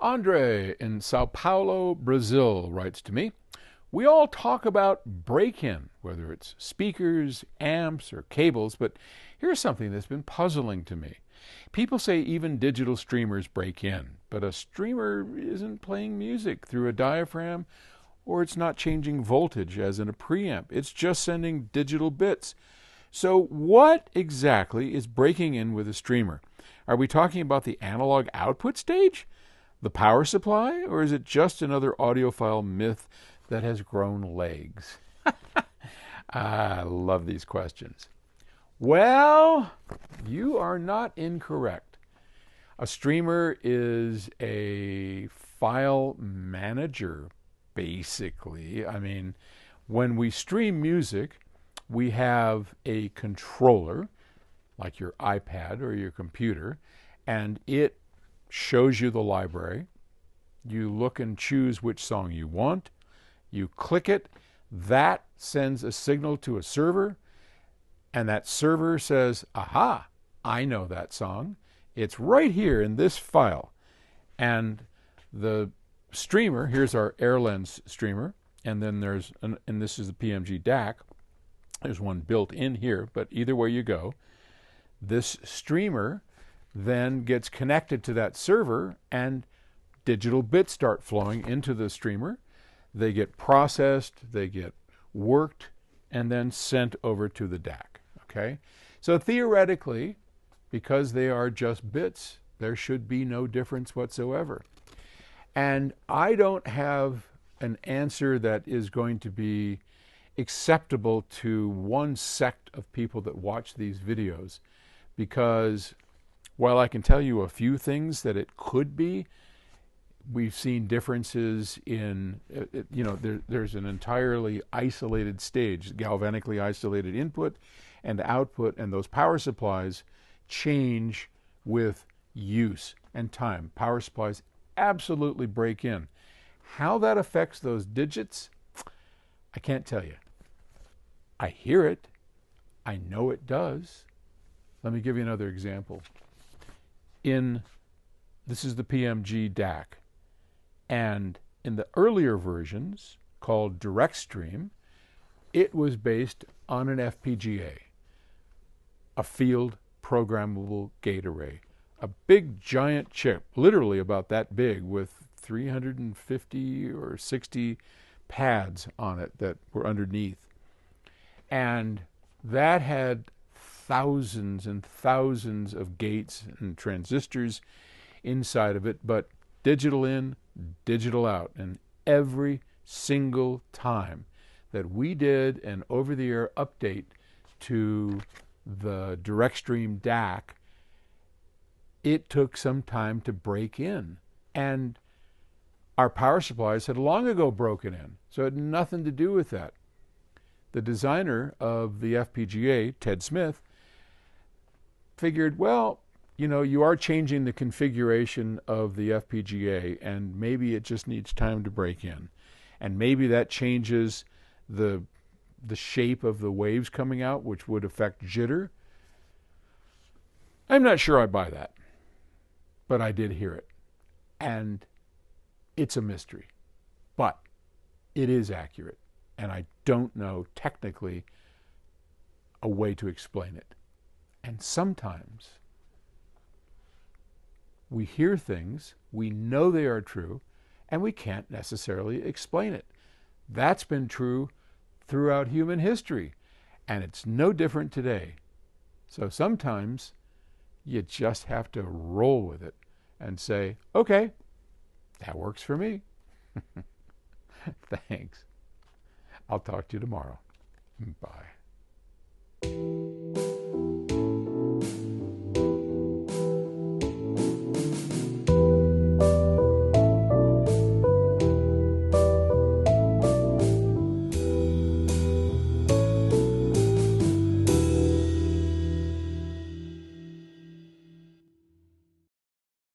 Andre in Sao Paulo, Brazil writes to me, we all talk about break-in, whether it's speakers, amps, or cables, but here's something that's been puzzling to me. People say even digital streamers break in, but a streamer isn't playing music through a diaphragm, or it's not changing voltage as in a preamp. It's just sending digital bits. So what exactly is breaking in with a streamer? Are we talking about the analog output stage? The power supply? Or is it just another audiophile myth that has grown legs? I love these questions. Well, you are not incorrect. A streamer is a file manager, basically. I mean, when we stream music, we have a controller, like your iPad or your computer, and it shows you the library. You look and choose which song you want. You click it. That sends a signal to a server, and that server says, aha, I know that song. It's right here in this file. And the streamer, here's our AirLens streamer, and then and this is the PMG DAC. There's one built in here, but either way you go, this streamer then gets connected to that server and digital bits start flowing into the streamer. They get processed, they get worked, and then sent over to the DAC. Okay? So theoretically, because they are just bits, there should be no difference whatsoever. And I don't have an answer that is going to be acceptable to one sect of people that watch these videos, because while I can tell you a few things that it could be, we've seen differences in, there's an entirely isolated stage, galvanically isolated input and output, and those power supplies change with use and time. Power supplies absolutely break in. How that affects those digits, I can't tell you. I hear it. I know it does. Let me give you another example. This is the PMG DAC. And in the earlier versions, called Direct Stream, it was based on an FPGA, a field programmable gate array, a big giant chip, literally about that big, with 350 or 60 pads on it that were underneath. And that had thousands and thousands of gates and transistors inside of it, but digital in, digital out. And every single time that we did an over-the-air update to the direct stream DAC, it took some time to break in. And our power supplies had long ago broken in, so it had nothing to do with that. The designer of the FPGA, Ted Smith, figured, well, you are changing the configuration of the FPGA, and maybe it just needs time to break in. And maybe that changes the shape of the waves coming out, which would affect jitter. I'm not sure I buy that, but I did hear it. And it's a mystery, but it is accurate. And I don't know technically a way to explain it. And sometimes we hear things, we know they are true, and we can't necessarily explain it. That's been true throughout human history, and it's no different today. So sometimes you just have to roll with it and say, okay, that works for me. Thanks. I'll talk to you tomorrow. Bye.